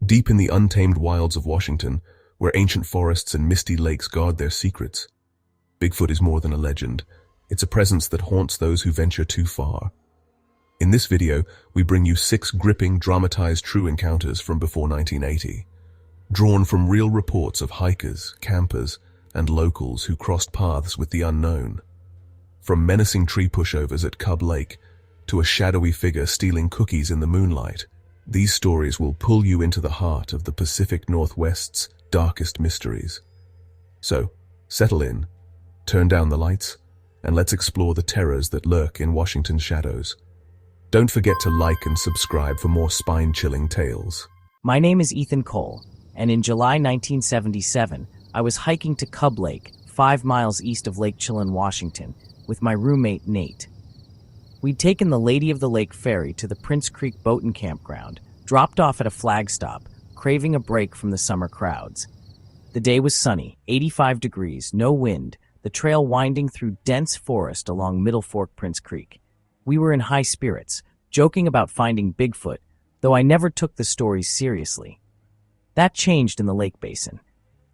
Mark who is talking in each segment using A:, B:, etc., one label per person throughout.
A: Deep in the untamed wilds of Washington, where ancient forests and misty lakes guard their secrets, Bigfoot is more than a legend. It's a presence that haunts those who venture too far. In this video, we bring you 6 gripping, dramatized true encounters from before 1980, drawn from real reports of hikers, campers, and locals who crossed paths with the unknown. From menacing tree pushovers at Cub Lake to a shadowy figure stealing cookies in the moonlight, these stories will pull you into the heart of the Pacific Northwest's darkest mysteries. So, settle in, turn down the lights, and let's explore the terrors that lurk in Washington's shadows. Don't forget to like and subscribe for more spine-chilling tales.
B: My name is Ethan Cole, and in July 1977, I was hiking to Cub Lake, 5 miles east of Lake Chelan, Washington, with my roommate Nate. We'd taken the Lady of the Lake ferry to the Prince Creek Boatin' Campground, dropped off at a flag stop, craving a break from the summer crowds. The day was sunny, 85 degrees, no wind, the trail winding through dense forest along Middle Fork Prince Creek. We were in high spirits, joking about finding Bigfoot, though I never took the stories seriously. That changed in the lake basin.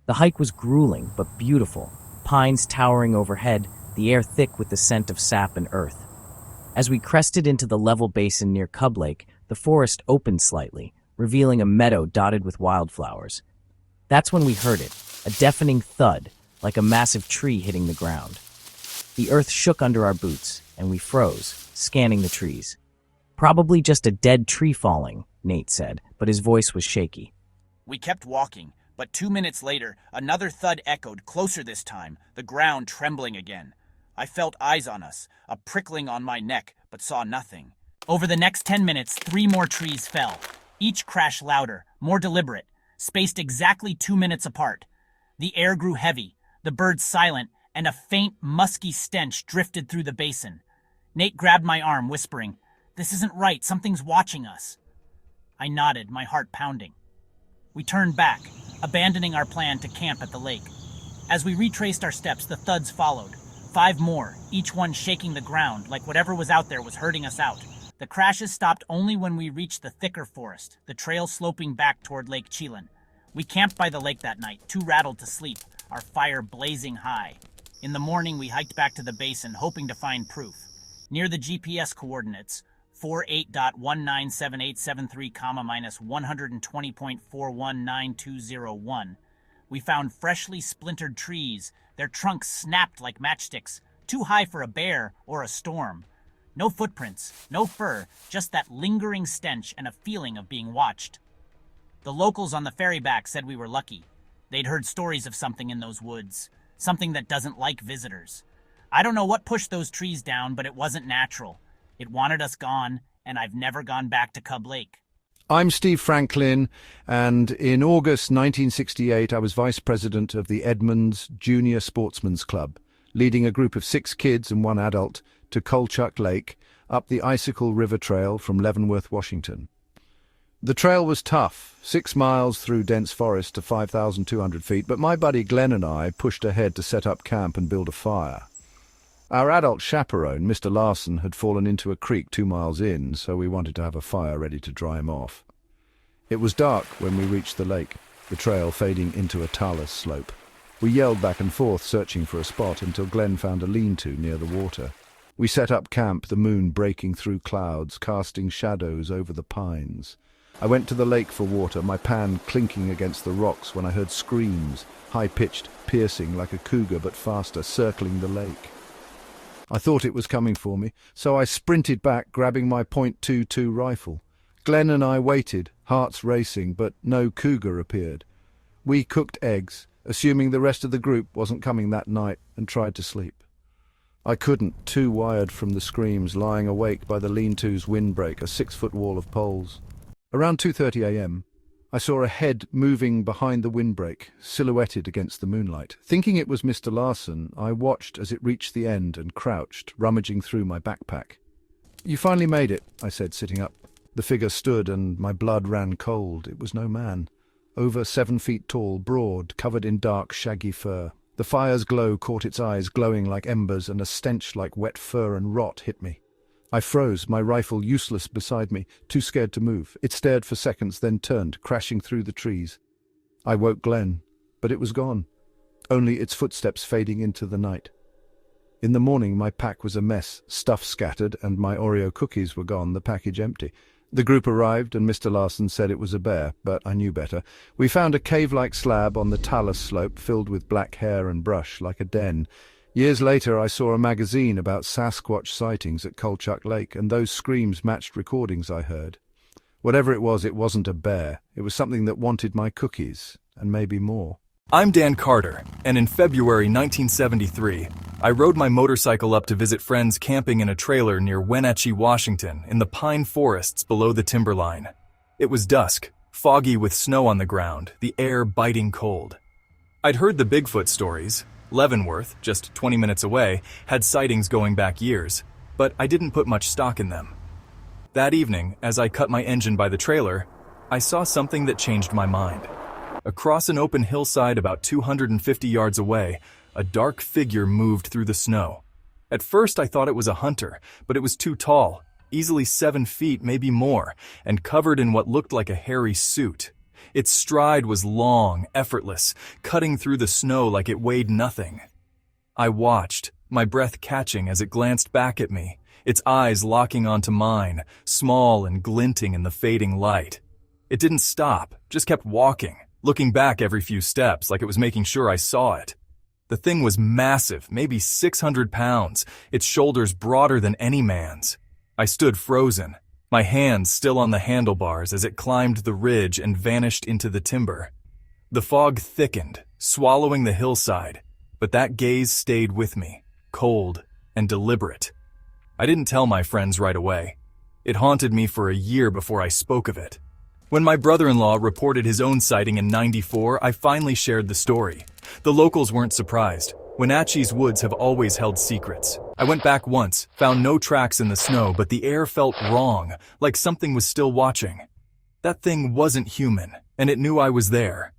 B: The hike was grueling but beautiful, pines towering overhead, the air thick with the scent of sap and earth. As we crested into the level basin near Cub Lake, the forest opened slightly, revealing a meadow dotted with wildflowers. That's when we heard it, a deafening thud, like a massive tree hitting the ground. The earth shook under our boots, and we froze, scanning the trees. "Probably just a dead tree falling," Nate said, but his voice was shaky.
C: We kept walking, but 2 minutes later, another thud echoed, closer this time, the ground trembling again. I felt eyes on us, a prickling on my neck, but saw nothing. Over the next 10 minutes, 3 more trees fell. Each crash louder, more deliberate, spaced exactly 2 minutes apart. The air grew heavy, the birds silent, and a faint, musky stench drifted through the basin. Nate grabbed my arm, whispering, "This isn't right, something's watching us." I nodded, my heart pounding. We turned back, abandoning our plan to camp at the lake. As we retraced our steps, the thuds followed. 5 more, each one shaking the ground, like whatever was out there was hurting us out. The crashes stopped only when we reached the thicker forest, the trail sloping back toward Lake Chelan. We camped by the lake that night, too rattled to sleep, our fire blazing high. In the morning, we hiked back to the basin, hoping to find proof. Near the GPS coordinates, 48.197873, -120.4192001, we found freshly splintered trees, their trunks snapped like matchsticks, too high for a bear or a storm. No footprints, no fur, just that lingering stench and a feeling of being watched. The locals on the ferry back said we were lucky. They'd heard stories of something in those woods, something that doesn't like visitors. I don't know what pushed those trees down, but it wasn't natural. It wanted us gone, and I've never gone back to Cub Lake.
D: I'm Steve Franklin, and in August 1968 I was vice president of the Edmonds Junior Sportsman's Club, leading a group of 6 kids and 1 adult to Colchuck Lake up the Icicle River Trail from Leavenworth, Washington. The trail was tough, 6 miles through dense forest to 5,200 feet, but my buddy Glenn and I pushed ahead to set up camp and build a fire. Our adult chaperone, Mr. Larson, had fallen into a creek 2 miles in, so we wanted to have a fire ready to dry him off. It was dark when we reached the lake, the trail fading into a talus slope. We yelled back and forth, searching for a spot, until Glenn found a lean-to near the water. We set up camp, the moon breaking through clouds, casting shadows over the pines. I went to the lake for water, my pan clinking against the rocks when I heard screams, high-pitched, piercing like a cougar but faster, circling the lake. I thought it was coming for me, so I sprinted back, grabbing my .22 rifle. Glenn and I waited, hearts racing, but no cougar appeared. We cooked eggs, assuming the rest of the group wasn't coming that night, and tried to sleep. I couldn't, too wired from the screams, lying awake by the lean-to's windbreak, a 6-foot wall of poles. Around 2:30 a.m., I saw a head moving behind the windbreak, silhouetted against the moonlight. Thinking it was Mr. Larson, I watched as it reached the end and crouched, rummaging through my backpack. "You finally made it," I said, sitting up. The figure stood and my blood ran cold. It was no man. Over 7 feet tall, broad, covered in dark, shaggy fur. The fire's glow caught its eyes, glowing like embers, and a stench like wet fur and rot hit me. I froze, my rifle useless beside me, too scared to move. It stared for seconds, then turned, crashing through the trees. I woke Glenn, but it was gone, only its footsteps fading into the night. In the morning, my pack was a mess, stuff scattered, and my Oreo cookies were gone, the package empty. The group arrived, and Mr. Larson said it was a bear, but I knew better. We found a cave-like slab on the talus slope filled with black hair and brush, like a den. Years later, I saw a magazine about Sasquatch sightings at Kolchak Lake, and those screams matched recordings I heard. Whatever it wasn't a bear. It was something that wanted my cookies, and maybe more.
E: I'm Dan Carter, and in February 1973, I rode my motorcycle up to visit friends camping in a trailer near Wenatchee, Washington, in the pine forests below the timberline. It was dusk, foggy with snow on the ground, the air biting cold. I'd heard the Bigfoot stories. Leavenworth, just 20 minutes away, had sightings going back years, but I didn't put much stock in them. That evening, as I cut my engine by the trailer, I saw something that changed my mind. Across an open hillside about 250 yards away, a dark figure moved through the snow. At first I thought it was a hunter, but it was too tall, easily 7 feet, maybe more, and covered in what looked like a hairy suit. Its stride was long, effortless, cutting through the snow like it weighed nothing. I watched, my breath catching as it glanced back at me, its eyes locking onto mine, small and glinting in the fading light. It didn't stop, just kept walking, looking back every few steps like it was making sure I saw it. The thing was massive, maybe 600 pounds, its shoulders broader than any man's. I stood frozen, my hands still on the handlebars as it climbed the ridge and vanished into the timber. The fog thickened, swallowing the hillside, but that gaze stayed with me, cold and deliberate. I didn't tell my friends right away. It haunted me for a year before I spoke of it. When my brother-in-law reported his own sighting in '94, I finally shared the story. The locals weren't surprised. Wenatchee's woods have always held secrets. I went back once, found no tracks in the snow, but the air felt wrong, like something was still watching. That thing wasn't human, and it knew I was there.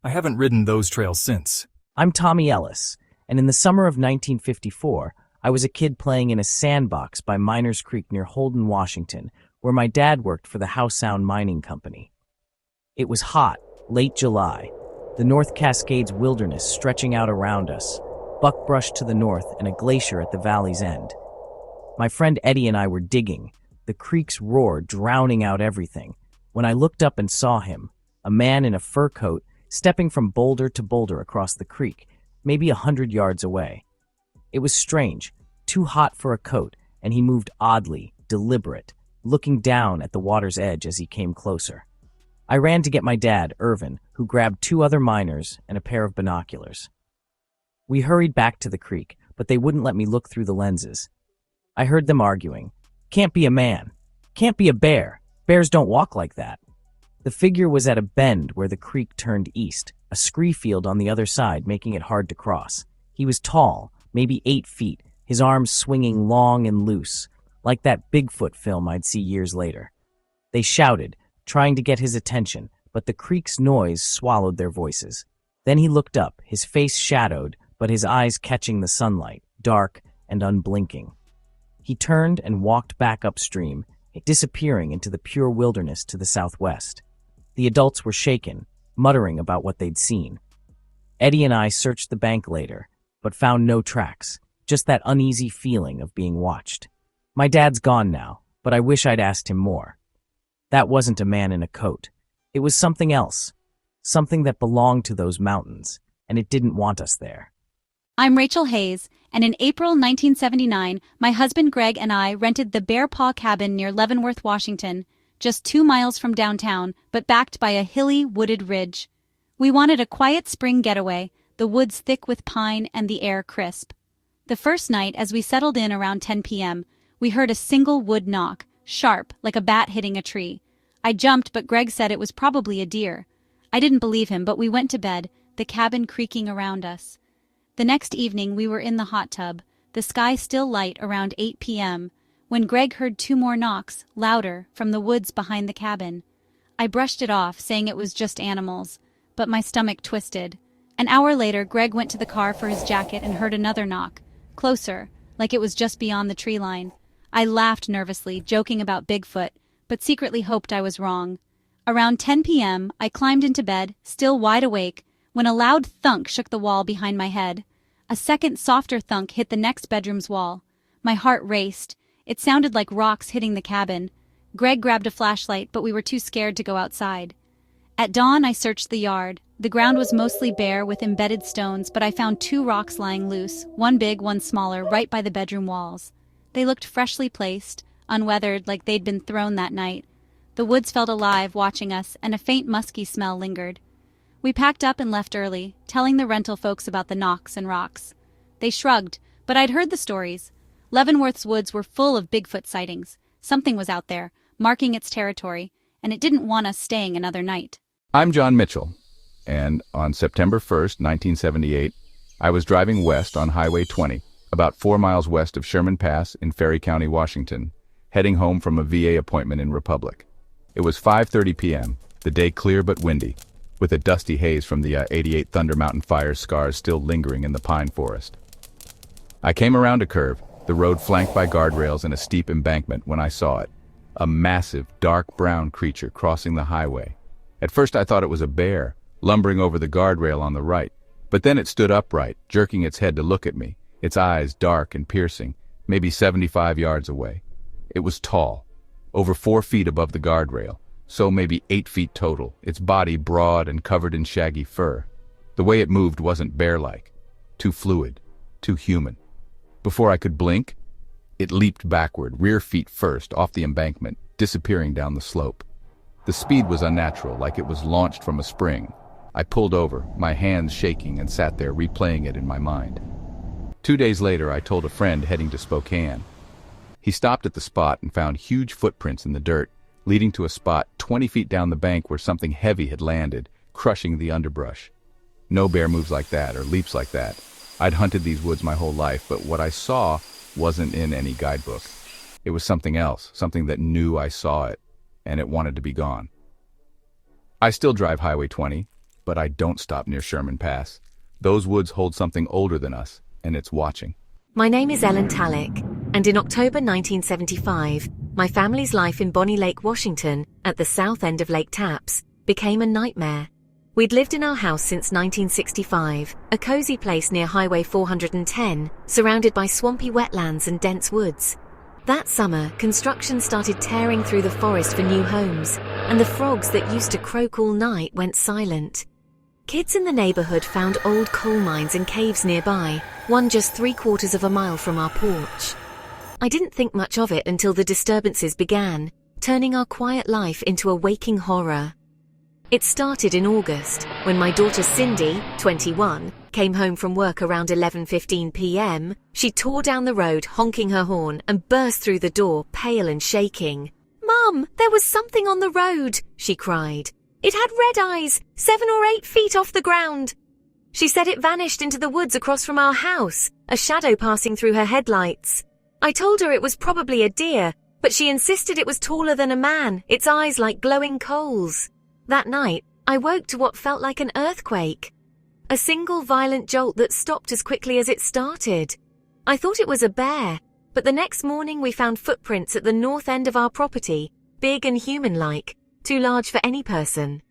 E: I haven't ridden those trails since.
B: I'm Tommy Ellis, and in the summer of 1954, I was a kid playing in a sandbox by Miners Creek near Holden, Washington, where my dad worked for the Howe Sound Mining Company. It was hot, late July, the North Cascades wilderness stretching out around us, buckbrush to the north and a glacier at the valley's end. My friend Eddie and I were digging, the creek's roar drowning out everything, when I looked up and saw him, a man in a fur coat, stepping from boulder to boulder across the creek, maybe 100 yards away. It was strange, too hot for a coat, and he moved oddly, deliberate, looking down at the water's edge as he came closer. I ran to get my dad, Irvin, who grabbed 2 other miners and a pair of binoculars. We hurried back to the creek, but they wouldn't let me look through the lenses. I heard them arguing. Can't be a man. Can't be a bear. Bears don't walk like that. The figure was at a bend where the creek turned east, a scree field on the other side making it hard to cross. He was tall, maybe 8 feet, his arms swinging long and loose, like that Bigfoot film I'd see years later. They shouted, trying to get his attention, but the creek's noise swallowed their voices. Then he looked up, his face shadowed, but his eyes catching the sunlight, dark and unblinking. He turned and walked back upstream, disappearing into the pure wilderness to the southwest. The adults were shaken, muttering about what they'd seen. Eddie and I searched the bank later, but found no tracks, just that uneasy feeling of being watched. My dad's gone now, but I wish I'd asked him more. That wasn't a man in a coat. It was something else, something that belonged to those mountains, and it didn't want us there.
F: I'm Rachel Hayes, and in April 1979, my husband Greg and I rented the Bear Paw Cabin near Leavenworth, Washington, just 2 miles from downtown, but backed by a hilly, wooded ridge. We wanted a quiet spring getaway, the woods thick with pine and the air crisp. The first night, as we settled in around 10 p.m., we heard a single wood knock, sharp, like a bat hitting a tree. I jumped, but Greg said it was probably a deer. I didn't believe him, but we went to bed, the cabin creaking around us. The next evening, we were in the hot tub, the sky still light around 8 p.m., when Greg heard 2 more knocks, louder, from the woods behind the cabin. I brushed it off, saying it was just animals, but my stomach twisted. An hour later, Greg went to the car for his jacket and heard another knock, closer, like it was just beyond the tree line. I laughed nervously, joking about Bigfoot, but secretly hoped I was wrong. Around 10 p.m., I climbed into bed, still wide awake, when a loud thunk shook the wall behind my head. A second softer thunk hit the next bedroom's wall. My heart raced. It sounded like rocks hitting the cabin. Greg grabbed a flashlight, but we were too scared to go outside. At dawn, I searched the yard. The ground was mostly bare with embedded stones, but I found 2 rocks lying loose, one big, one smaller, right by the bedroom walls. They looked freshly placed, unweathered, like they'd been thrown that night. The woods felt alive, watching us, and a faint musky smell lingered. We packed up and left early, telling the rental folks about the knocks and rocks. They shrugged, but I'd heard the stories. Leavenworth's woods were full of Bigfoot sightings. Something was out there, marking its territory, and it didn't want us staying another night.
G: I'm John Mitchell, and on September 1st, 1978, I was driving west on Highway 20, about 4 miles west of Sherman Pass in Ferry County, Washington, heading home from a VA appointment in Republic. It was 5:30 p.m., the day clear but windy, with a dusty haze from the 88 Thunder Mountain fire scars still lingering in the pine forest. I came around a curve, the road flanked by guardrails and a steep embankment, when I saw it. A massive, dark brown creature crossing the highway. At first I thought it was a bear, lumbering over the guardrail on the right, but then it stood upright, jerking its head to look at me, its eyes dark and piercing, maybe 75 yards away. It was tall, over 4 feet above the guardrail, so maybe 8 feet total, its body broad and covered in shaggy fur. The way it moved wasn't bear-like, too fluid, too human. Before I could blink, it leaped backward, rear feet first, off the embankment, disappearing down the slope. The speed was unnatural, like it was launched from a spring. I pulled over, my hands shaking, and sat there replaying it in my mind. 2 days later, I told a friend heading to Spokane. He stopped at the spot and found huge footprints in the dirt, leading to a spot 20 feet down the bank where something heavy had landed, crushing the underbrush. No bear moves like that or leaps like that. I'd hunted these woods my whole life, but what I saw wasn't in any guidebook. It was something else, something that knew I saw it, and it wanted to be gone. I still drive Highway 20, but I don't stop near Sherman Pass. Those woods hold something older than us, and it's watching.
H: My name is Ellen Tallick, and in October 1975, my family's life in Bonnie Lake, Washington, at the south end of Lake Tapps, became a nightmare. We'd lived in our house since 1965, a cozy place near Highway 410, surrounded by swampy wetlands and dense woods. That summer, construction started tearing through the forest for new homes, and the frogs that used to croak all night went silent. Kids in the neighborhood found old coal mines and caves nearby, one just 3/4 of a mile from our porch. I didn't think much of it until the disturbances began, turning our quiet life into a waking horror. It started in August, when my daughter Cindy, 21, came home from work around 11:15 p.m. She tore down the road, honking her horn, and burst through the door, pale and shaking. "Mum, there was something on the road," she cried. "It had red eyes, 7 or 8 feet off the ground." She said it vanished into the woods across from our house, a shadow passing through her headlights. I told her it was probably a deer, but she insisted it was taller than a man, its eyes like glowing coals. That night, I woke to what felt like an earthquake. A single violent jolt that stopped as quickly as it started. I thought it was a bear, but the next morning we found footprints at the north end of our property, big and human-like, too large for any person.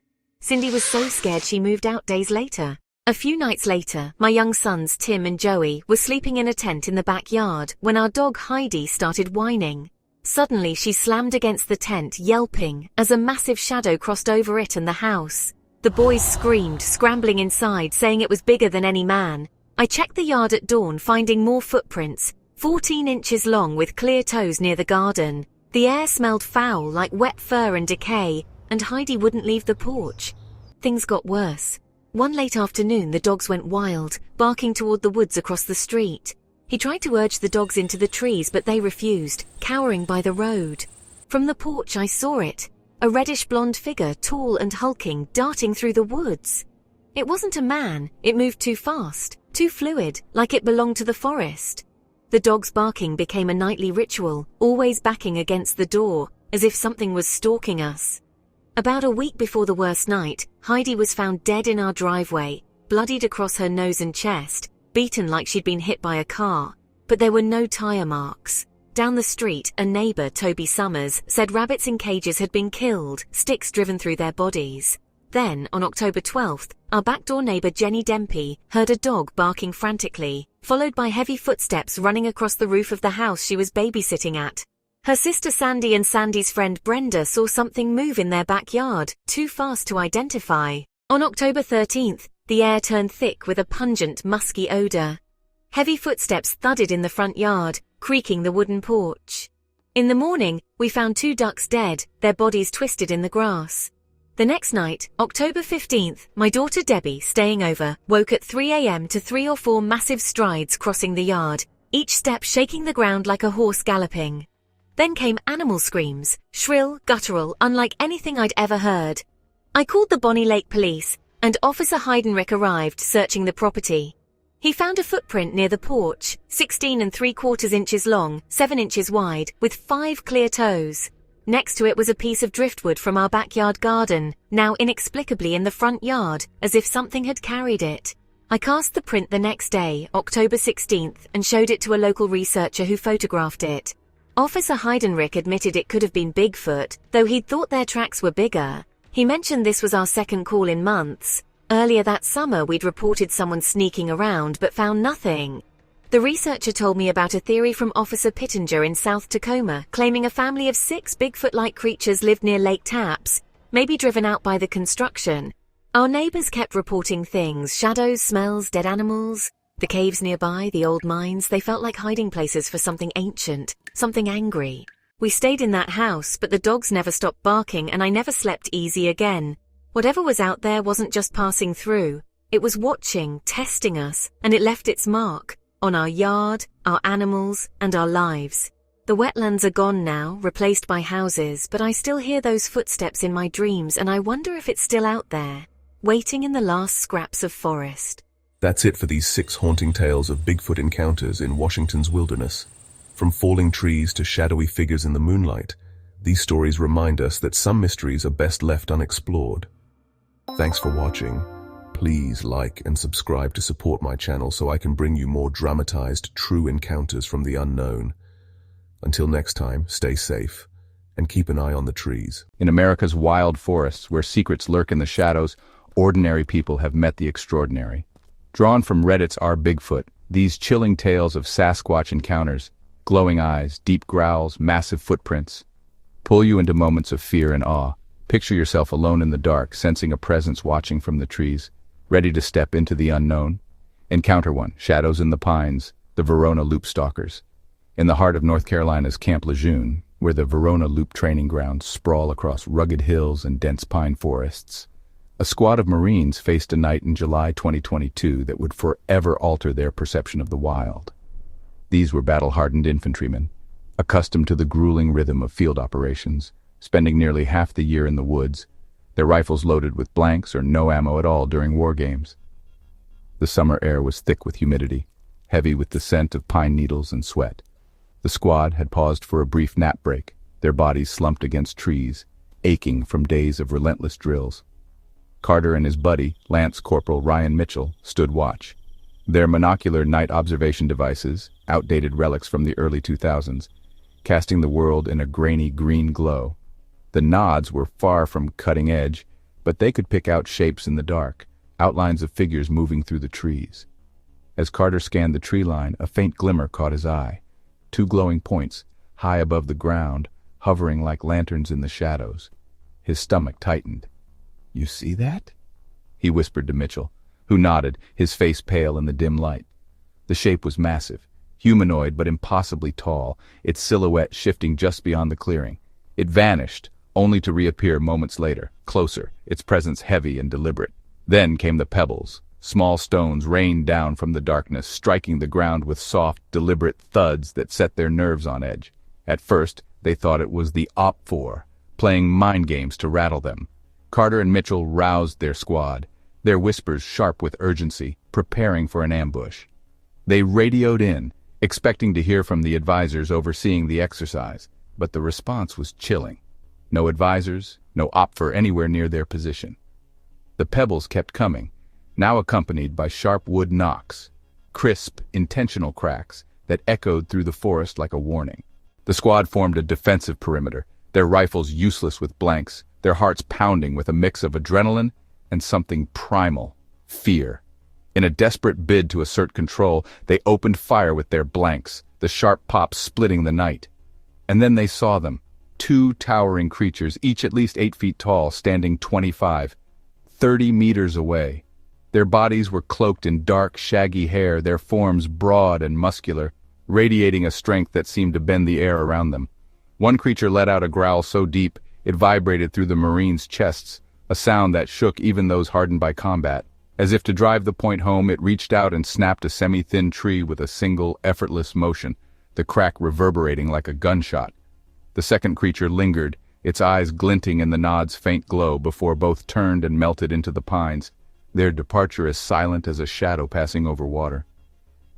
H: Cindy was so scared she moved out days later. A few nights later, my young sons Tim and Joey were sleeping in a tent in the backyard when our dog Heidi started whining. Suddenly she slammed against the tent, yelping, as a massive shadow crossed over it and the house. The boys screamed, scrambling inside, saying it was bigger than any man. I checked the yard at dawn, finding more footprints, 14 inches long with clear toes near the garden. The air smelled foul, like wet fur and decay, and Heidi wouldn't leave the porch. Things got worse. One late afternoon, the dogs went wild, barking toward the woods across the street. He tried to urge the dogs into the trees, but they refused, cowering by the road. From the porch, I saw it. A reddish-blonde figure, tall and hulking, darting through the woods. It wasn't a man. It moved too fast, too fluid, like it belonged to the forest. The dog's barking became a nightly ritual, always backing against the door, as if something was stalking us. About a week before the worst night, Heidi was found dead in our driveway, bloodied across her nose and chest, beaten like she'd been hit by a car, but there were no tire marks. Down the street, a neighbor, Toby Summers, said rabbits in cages had been killed, sticks driven through their bodies. Then, on October 12th, our backdoor neighbor Jenny Dempey heard a dog barking frantically, followed by heavy footsteps running across the roof of the house she was babysitting at. Her sister Sandy and Sandy's friend Brenda saw something move in their backyard, too fast to identify. On October 13th, the air turned thick with a pungent, musky odor. Heavy footsteps thudded in the front yard, creaking the wooden porch. In the morning, we found 2 ducks dead, their bodies twisted in the grass. The next night, October 15th, my daughter Debbie, staying over, woke at 3 a.m. to 3 or 4 massive strides crossing the yard, each step shaking the ground like a horse galloping. Then came animal screams, shrill, guttural, unlike anything I'd ever heard. I called the Bonnie Lake police, and Officer Heidenreich arrived, searching the property. He found a footprint near the porch, 16 3/4 inches long, 7 inches wide, with 5 clear toes. Next to it was a piece of driftwood from our backyard garden, now inexplicably in the front yard, as if something had carried it. I cast the print the next day, October 16th, and showed it to a local researcher who photographed it. Officer Heidenreich admitted it could have been Bigfoot, though he'd thought their tracks were bigger. He mentioned this was our second call in months. Earlier that summer we'd reported someone sneaking around but found nothing. The researcher told me about a theory from Officer Pittenger in South Tacoma, claiming a family of 6 Bigfoot-like creatures lived near Lake Tapps, maybe driven out by the construction. Our neighbors kept reporting things, shadows, smells, dead animals. The caves nearby, the old mines, they felt like hiding places for something ancient, something angry. We stayed in that house, but the dogs never stopped barking and I never slept easy again. Whatever was out there wasn't just passing through. It was watching, testing us, and it left its mark. On our yard, our animals, and our lives. The wetlands are gone now, replaced by houses, but I still hear those footsteps in my dreams and I wonder if it's still out there, waiting in the last scraps of forest.
A: That's it for these 6 haunting tales of Bigfoot encounters in Washington's wilderness. From falling trees to shadowy figures in the moonlight, these stories remind us that some mysteries are best left unexplored. Thanks for watching. Please like and subscribe to support my channel so I can bring you more dramatized, true encounters from the unknown. Until next time, stay safe and keep an eye on the trees.
G: In America's wild forests, where secrets lurk in the shadows, ordinary people have met the extraordinary. Drawn from Reddit's Our Bigfoot, these chilling tales of Sasquatch encounters, glowing eyes, deep growls, massive footprints, pull you into moments of fear and awe. Picture yourself alone in the dark, sensing a presence watching from the trees, ready to step into the unknown. Encounter one, Shadows in the Pines, the Verona Loop Stalkers. In the heart of North Carolina's Camp Lejeune, where the Verona Loop training grounds sprawl across rugged hills and dense pine forests, a squad of Marines faced a night in July 2022 that would forever alter their perception of the wild. These were battle-hardened infantrymen, accustomed to the grueling rhythm of field operations, spending nearly half the year in the woods, their rifles loaded with blanks or no ammo at all during war games. The summer air was thick with humidity, heavy with the scent of pine needles and sweat. The squad had paused for a brief nap break, their bodies slumped against trees, aching from days of relentless drills. Carter and his buddy, Lance Corporal Ryan Mitchell, stood watch. Their monocular night observation devices, outdated relics from the early 2000s, casting the world in a grainy green glow. The nods were far from cutting edge, but they could pick out shapes in the dark, outlines of figures moving through the trees. As Carter scanned the tree line, a faint glimmer caught his eye. 2 glowing points, high above the ground, hovering like lanterns in the shadows. His stomach tightened. "You see that?" he whispered to Mitchell, who nodded, his face pale in the dim light. The shape was massive, humanoid but impossibly tall, its silhouette shifting just beyond the clearing. It vanished, only to reappear moments later, closer, its presence heavy and deliberate. Then came the pebbles. Small stones rained down from the darkness, striking the ground with soft, deliberate thuds that set their nerves on edge. At first, they thought it was the OPFOR, playing mind games to rattle them. Carter and Mitchell roused their squad, their whispers sharp with urgency, preparing for an ambush. They radioed in, expecting to hear from the advisors overseeing the exercise, but the response was chilling. No advisors, no OPFOR anywhere near their position. The pebbles kept coming, now accompanied by sharp wood knocks, crisp, intentional cracks that echoed through the forest like a warning. The squad formed a defensive perimeter, their rifles useless with blanks, their hearts pounding with a mix of adrenaline and something primal, fear. In a desperate bid to assert control, they opened fire with their blanks, the sharp pops splitting the night. And then they saw them, two towering creatures, each at least 8 feet tall, standing 25, 30 meters away. Their bodies were cloaked in dark, shaggy hair, their forms broad and muscular, radiating a strength that seemed to bend the air around them. One creature let out a growl so deep it vibrated through the Marines' chests, a sound that shook even those hardened by combat. As if to drive the point home, it reached out and snapped a semi-thin tree with a single, effortless motion, the crack reverberating like a gunshot. The second creature lingered, its eyes glinting in the nod's faint glow before both turned and melted into the pines, their departure as silent as a shadow passing over water.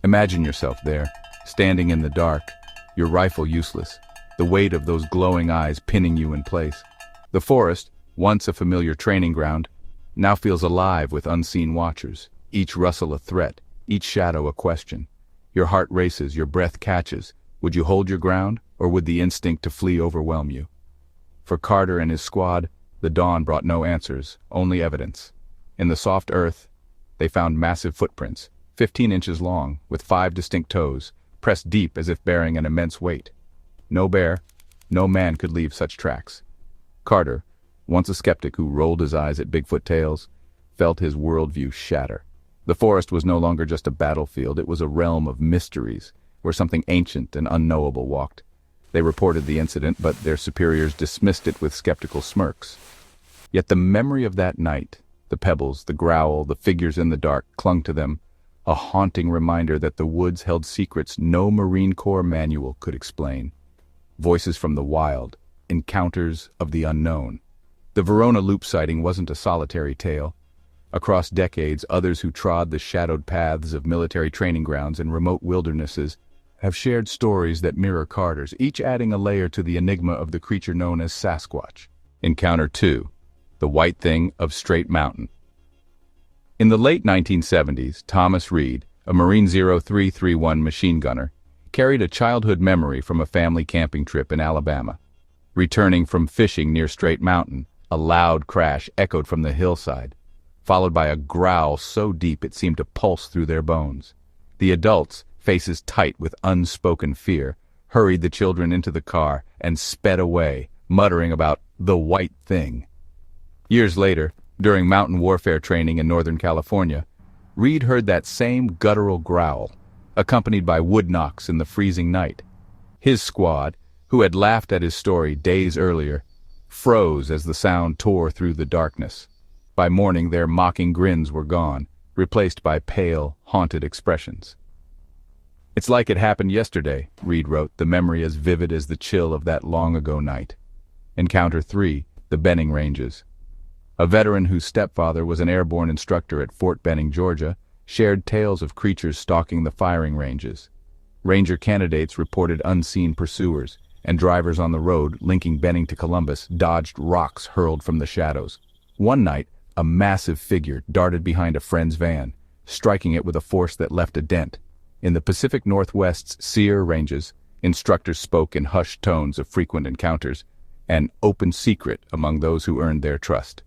G: Imagine yourself there, standing in the dark, your rifle useless, the weight of those glowing eyes pinning you in place. The forest, once a familiar training ground, now feels alive with unseen watchers, each rustle a threat, each shadow a question. Your heart races, your breath catches. Would you hold your ground, or would the instinct to flee overwhelm you? For Carter and his squad, the dawn brought no answers, only evidence. In the soft earth, they found massive footprints, 15 inches long, with 5 distinct toes, pressed deep as if bearing an immense weight. No bear, no man could leave such tracks. Carter, once a skeptic who rolled his eyes at Bigfoot tales, felt his worldview shatter. The forest was no longer just a battlefield, it was a realm of mysteries, where something ancient and unknowable walked. They reported the incident, but their superiors dismissed it with skeptical smirks. Yet the memory of that night, the pebbles, the growl, the figures in the dark, clung to them, a haunting reminder that the woods held secrets no Marine Corps manual could explain. Voices from the wild, encounters of the unknown. The Verona Loop sighting wasn't a solitary tale. Across decades, others who trod the shadowed paths of military training grounds and remote wildernesses have shared stories that mirror Carter's, each adding a layer to the enigma of the creature known as Sasquatch. Encounter 2. The White Thing of Straight Mountain. In the late 1970s, Thomas Reed, a Marine 0331 machine gunner, carried a childhood memory from a family camping trip in Alabama. Returning from fishing near Straight Mountain, a loud crash echoed from the hillside, followed by a growl so deep it seemed to pulse through their bones. The adults, faces tight with unspoken fear, hurried the children into the car and sped away, muttering about the white thing. Years later, during mountain warfare training in Northern California, Reed heard that same guttural growl, accompanied by wood knocks in the freezing night. His squad, who had laughed at his story days earlier, froze as the sound tore through the darkness. By morning, their mocking grins were gone, replaced by pale, haunted expressions. "It's like it happened yesterday," Reed wrote, the memory as vivid as the chill of that long-ago night. Encounter 3, the Benning Ranges. A veteran whose stepfather was an airborne instructor at Fort Benning, Georgia, shared tales of creatures stalking the firing ranges. Ranger candidates reported unseen pursuers, and drivers on the road linking Benning to Columbus dodged rocks hurled from the shadows. One night, a massive figure darted behind a friend's van, striking it with a force that left a dent. In the Pacific Northwest's Sear Ranges, instructors spoke in hushed tones of frequent encounters, an open secret among those who earned their trust.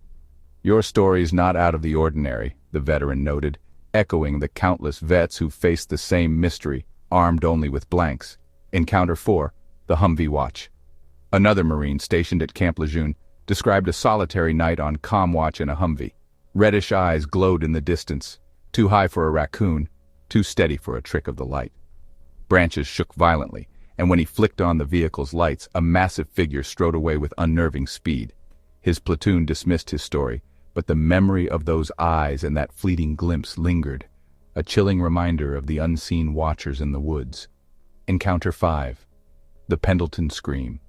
G: "Your story's not out of the ordinary," the veteran noted, echoing the countless vets who faced the same mystery, armed only with blanks. Encounter 4, the Humvee Watch. Another Marine stationed at Camp Lejeune described a solitary night on comm watch in a Humvee. Reddish eyes glowed in the distance, too high for a raccoon, too steady for a trick of the light. Branches shook violently, and when he flicked on the vehicle's lights, a massive figure strode away with unnerving speed. His platoon dismissed his story, but the memory of those eyes and that fleeting glimpse lingered, a chilling reminder of the unseen watchers in the woods. Encounter 5, the Pendleton Scream.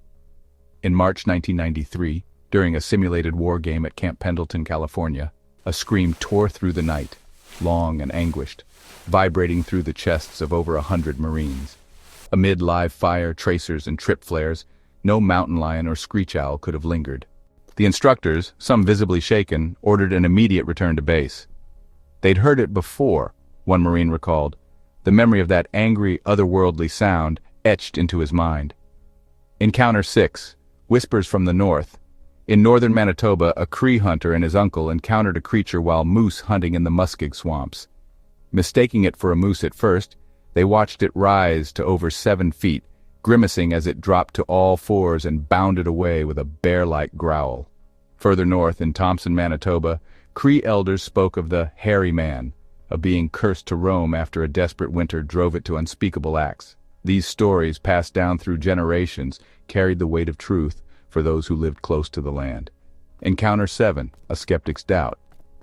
G: In March 1993, during a simulated war game at Camp Pendleton, California, a scream tore through the night, long and anguished, vibrating through the chests of over 100 Marines. Amid live fire, tracers, and trip flares, no mountain lion or screech owl could have lingered. The instructors, some visibly shaken, ordered an immediate return to base. They'd heard it before, one Marine recalled, the memory of that angry, otherworldly sound etched into his mind. Encounter 6. Whispers from the North. In northern Manitoba, a Cree hunter and his uncle encountered a creature while moose hunting in the muskeg swamps. Mistaking it for a moose at first, they watched it rise to over 7 feet, grimacing as it dropped to all fours and bounded away with a bear-like growl. Further north, in Thompson, Manitoba, Cree elders spoke of the hairy man, a being cursed to roam after a desperate winter drove it to unspeakable acts. These stories, passed down through generations, carried the weight of truth for those who lived close to the land. Encounter 7. A Skeptic's Doubt.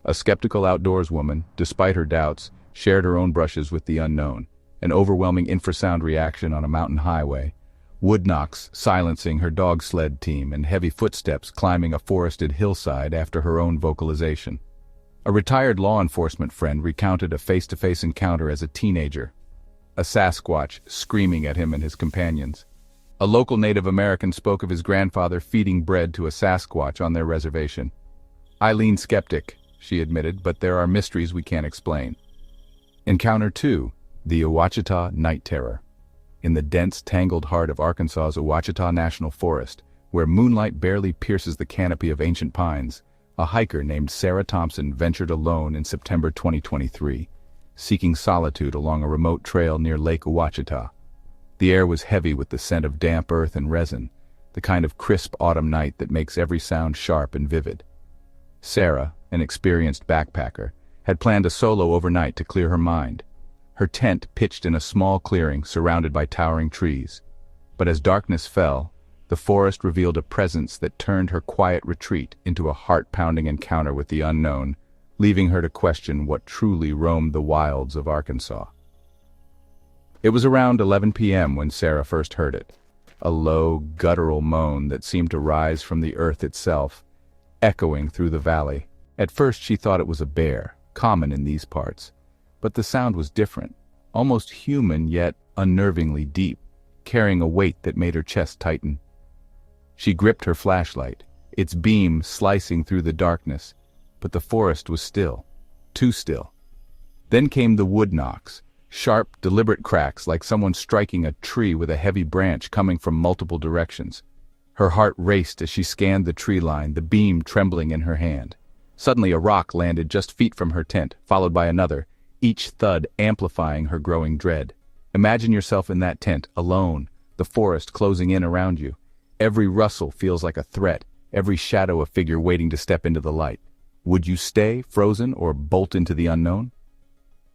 G: A skeptical outdoors woman, despite her doubts, shared her own brushes with the unknown. An overwhelming infrasound reaction on a mountain highway, wood knocks silencing her dog sled team, and heavy footsteps climbing a forested hillside after her own vocalization. A retired law enforcement friend recounted a face-to-face encounter as a teenager. A Sasquatch screaming at him and his companions. A local Native American spoke of his grandfather feeding bread to a Sasquatch on their reservation. "I lean skeptic," she admitted, "but there are mysteries we can't explain." Encounter 2. The Ouachita Night Terror. In the dense, tangled heart of Arkansas's Ouachita National Forest, where moonlight barely pierces the canopy of ancient pines, a hiker named Sarah Thompson ventured alone in September 2023, seeking solitude along a remote trail near Lake Ouachita. The air was heavy with the scent of damp earth and resin, the kind of crisp autumn night that makes every sound sharp and vivid. Sarah, an experienced backpacker, had planned a solo overnight to clear her mind. Her tent pitched in a small clearing surrounded by towering trees. But as darkness fell, the forest revealed a presence that turned her quiet retreat into a heart-pounding encounter with the unknown, leaving her to question what truly roamed the wilds of Arkansas. It was around 11 p.m. when Sarah first heard it, a low, guttural moan that seemed to rise from the earth itself, echoing through the valley. At first she thought it was a bear, common in these parts, but the sound was different, almost human yet unnervingly deep, carrying a weight that made her chest tighten. She gripped her flashlight, its beam slicing through the darkness, but the forest was still, too still. Then came the wood knocks, sharp, deliberate cracks like someone striking a tree with a heavy branch coming from multiple directions. Her heart raced as she scanned the tree line, the beam trembling in her hand. Suddenly a rock landed just feet from her tent, followed by another, each thud amplifying her growing dread. Imagine yourself in that tent, alone, the forest closing in around you. Every rustle feels like a threat, every shadow a figure waiting to step into the light. Would you stay, frozen, or bolt into the unknown?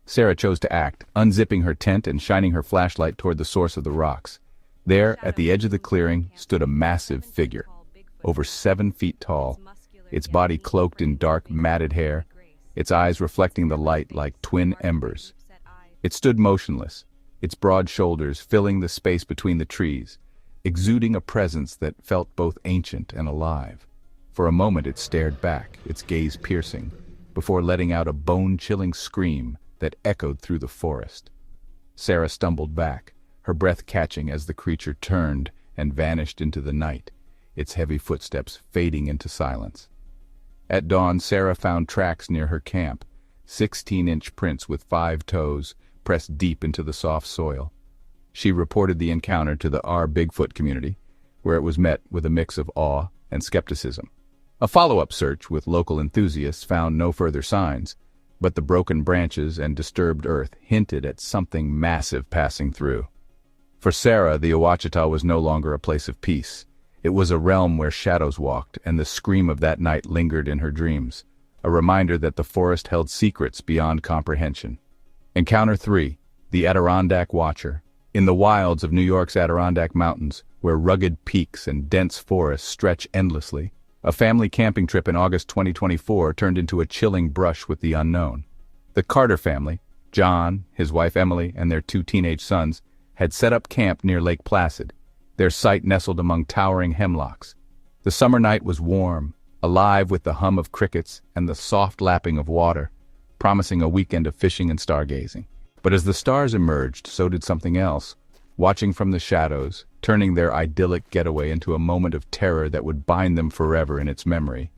G: Sarah chose to act, unzipping her tent and shining her flashlight toward the source of the rocks. There, at the edge of the clearing, stood a massive figure, over 7 feet tall, its body cloaked in dark, matted hair, its eyes reflecting the light like twin embers. It stood motionless, its broad shoulders filling the space between the trees, exuding a presence that felt both ancient and alive. For a moment it stared back, its gaze piercing, before letting out a bone-chilling scream that echoed through the forest. Sarah stumbled back, her breath catching as the creature turned and vanished into the night, its heavy footsteps fading into silence. At dawn, Sarah found tracks near her camp, 16-inch prints with 5 toes pressed deep into the soft soil. She reported the encounter to the Bigfoot community, where it was met with a mix of awe and skepticism. A follow-up search with local enthusiasts found no further signs, but the broken branches and disturbed earth hinted at something massive passing through. For Sarah, the Ouachita was no longer a place of peace. It was a realm where shadows walked, and the scream of that night lingered in her dreams, a reminder that the forest held secrets beyond comprehension. Encounter 3. The Adirondack Watcher. In the wilds of New York's Adirondack Mountains, where rugged peaks and dense forests stretch endlessly, a family camping trip in August 2024 turned into a chilling brush with the unknown. The Carter family, John, his wife Emily, and their 2 teenage sons, had set up camp near Lake Placid, their site nestled among towering hemlocks. The summer night was warm, alive with the hum of crickets and the soft lapping of water, promising a weekend of fishing and stargazing. But as the stars emerged, so did something else, watching from the shadows, turning their idyllic getaway into a moment of terror that would bind them forever in its memory.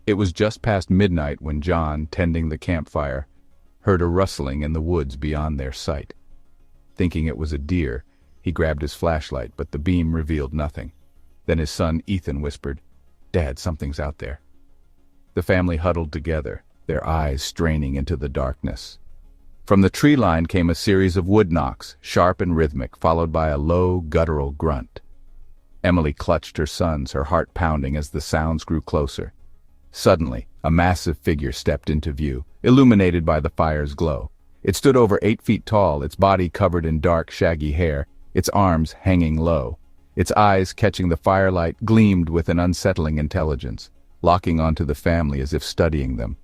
G: It was just past midnight when John, tending the campfire, heard a rustling in the woods beyond their sight. Thinking it was a deer, He grabbed his flashlight, but the beam revealed nothing. Then his son, Ethan, whispered, "Dad, something's out there." The family huddled together, their eyes straining into the darkness. From the tree line came a series of wood knocks, sharp and rhythmic, followed by a low, guttural grunt. Emily clutched her sons, her heart pounding as the sounds grew closer. Suddenly, a massive figure stepped into view, illuminated by the fire's glow. It stood over 8 feet tall, its body covered in dark, shaggy hair, its arms hanging low. Its eyes, catching the firelight, gleamed with an unsettling intelligence, locking onto the family as if studying them.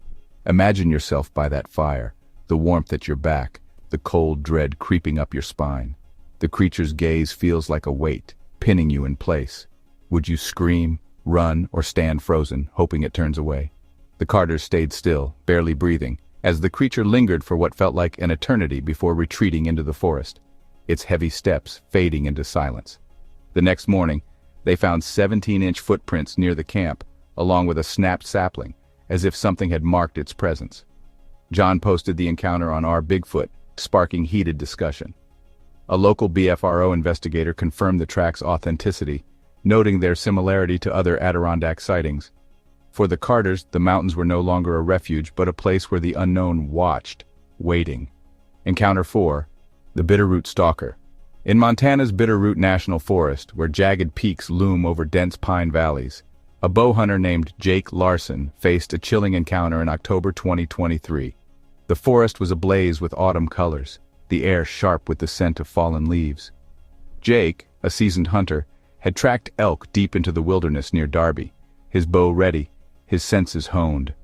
G: Imagine yourself by that fire, the warmth at your back, the cold dread creeping up your spine. The creature's gaze feels like a weight, pinning you in place. Would you scream, run, or stand frozen, hoping it turns away? The Carters stayed still, barely breathing, as the creature lingered for what felt like an eternity before retreating into the forest, its heavy steps fading into silence. The next morning, they found 17-inch footprints near the camp, along with a snapped sapling, as if something had marked its presence. John posted the encounter on our Bigfoot, sparking heated discussion. A local BFRO investigator confirmed the track's authenticity, noting their similarity to other Adirondack sightings. For the Carters, the mountains were no longer a refuge, but a place where the unknown watched, waiting. Encounter 4, the Bitterroot Stalker. In Montana's Bitterroot National Forest, where jagged peaks loom over dense pine valleys, a bow hunter named Jake Larson faced a chilling encounter in October 2023. The forest was ablaze with autumn colors, the air sharp with the scent of fallen leaves. Jake, a seasoned hunter, had tracked elk deep into the wilderness near Darby, his bow ready, his senses honed.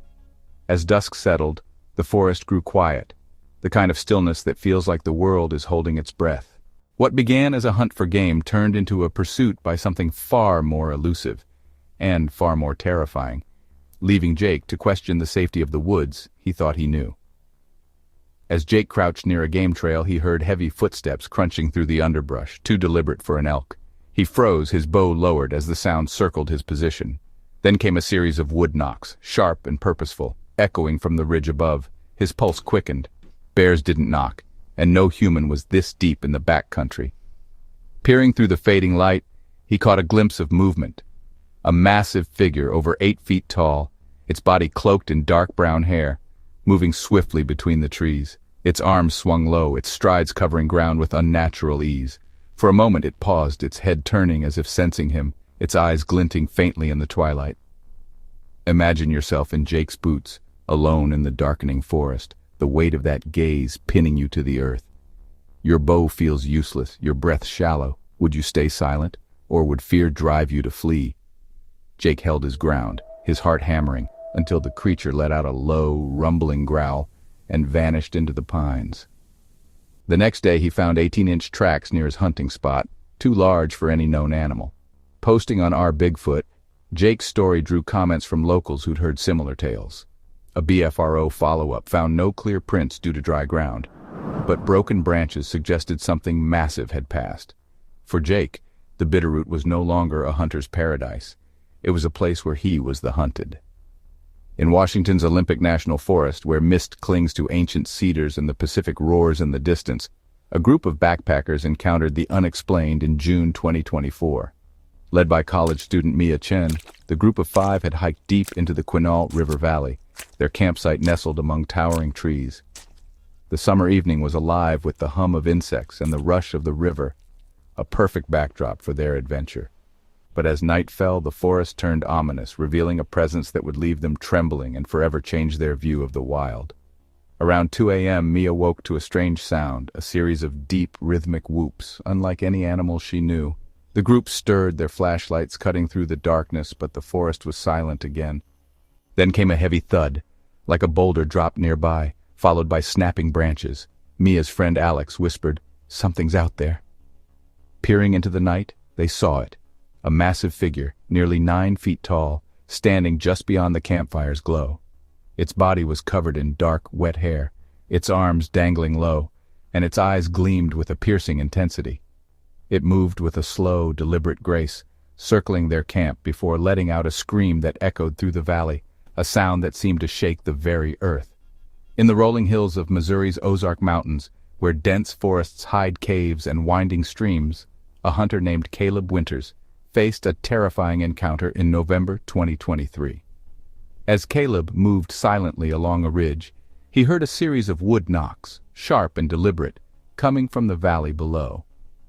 G: As dusk settled, the forest grew quiet, the kind of stillness that feels like the world is holding its breath. What began as a hunt for game turned into a pursuit by something far more elusive, and far more terrifying, leaving Jake to question the safety of the woods he thought he knew. As Jake crouched near a game trail, he heard heavy footsteps crunching through the underbrush, too deliberate for an elk. He froze, his bow lowered as the sound circled his position. Then came a series of wood knocks, sharp and purposeful, echoing from the ridge above. His pulse quickened. Bears didn't knock, and no human was this deep in the back country. Peering through the fading light, he caught a glimpse of movement. A massive figure over 8 feet tall, its body cloaked in dark brown hair, moving swiftly between the trees. Its arms swung low, its strides covering ground with unnatural ease. For a moment it paused, its head turning as if sensing him, its eyes glinting faintly in the twilight. Imagine yourself in Jake's boots, alone in the darkening forest, the weight of that gaze pinning you to the earth. Your bow feels useless, your breath shallow. Would you stay silent, or would fear drive you to flee? Jake held his ground, his heart hammering, until the creature let out a low, rumbling growl and vanished into the pines. The next day he found 18-inch tracks near his hunting spot, too large for any known animal. Posting on our Bigfoot, Jake's story drew comments from locals who'd heard similar tales. A BFRO follow-up found no clear prints due to dry ground, but broken branches suggested something massive had passed. For Jake, the Bitterroot was no longer a hunter's paradise. It was a place where he was the hunted. In Washington's Olympic National Forest, where mist clings to ancient cedars and the Pacific roars in the distance, a group of backpackers encountered the unexplained in June 2024. Led by college student Mia Chen, the group of 5 had hiked deep into the Quinault River Valley, their campsite nestled among towering trees. The summer evening was alive with the hum of insects and the rush of the river, a perfect backdrop for their adventure. But as night fell, the forest turned ominous, revealing a presence that would leave them trembling and forever change their view of the wild. Around 2 a.m., Mia woke to a strange sound, a series of deep, rhythmic whoops, unlike any animal she knew. The group stirred, their flashlights cutting through the darkness, but the forest was silent again. Then came a heavy thud, like a boulder dropped nearby, followed by snapping branches. Mia's friend Alex whispered, "Something's out there." Peering into the night, they saw it. A massive figure, nearly 9 feet tall, standing just beyond the campfire's glow. Its body was covered in dark, wet hair, its arms dangling low, and its eyes gleamed with a piercing intensity. It moved with a slow, deliberate grace, circling their camp before letting out a scream that echoed through the valley, a sound that seemed to shake the very earth. In the rolling hills of Missouri's Ozark Mountains, where dense forests hide caves and winding streams, a hunter named Caleb Winters faced a terrifying encounter in November 2023. As Caleb moved silently along a ridge, he heard a series of wood knocks, sharp and deliberate, coming from the valley below.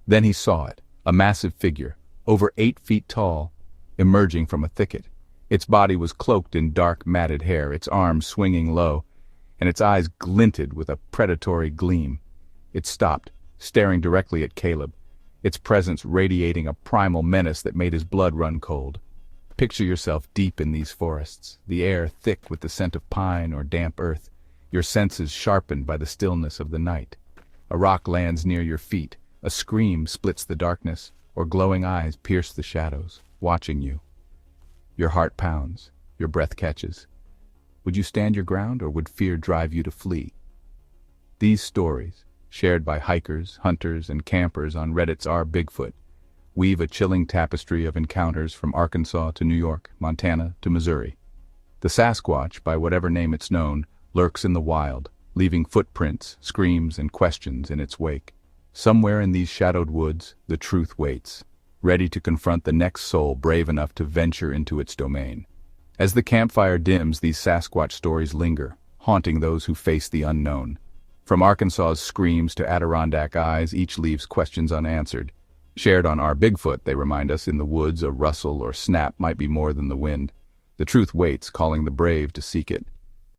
G: Then he saw it, a massive figure, over 8 feet tall, emerging from a thicket. Its body was cloaked in dark matted hair, its arms swinging low, and its eyes glinted with a predatory gleam. It stopped, staring directly at Caleb, its presence radiating a primal menace that made his blood run cold. Picture yourself deep in these forests, the air thick with the scent of pine or damp earth, your senses sharpened by the stillness of the night. A rock lands near your feet, a scream splits the darkness, or glowing eyes pierce the shadows, watching you. Your heart pounds, your breath catches. Would you stand your ground, or would fear drive you to flee? These stories, shared by hikers, hunters, and campers on Reddit's R Bigfoot, weave a chilling tapestry of encounters from Arkansas to New York, Montana to Missouri. The Sasquatch, by whatever name it's known, lurks in the wild, leaving footprints, screams, and questions in its wake. Somewhere in these shadowed woods, the truth waits, ready to confront the next soul brave enough to venture into its domain. As the campfire dims, these Sasquatch stories linger, haunting those who face the unknown. From Arkansas's screams to Adirondack eyes, each leaves questions unanswered. Shared on our Bigfoot, they remind us in the woods a rustle or snap might be more than the wind. The truth waits, calling the brave to seek it.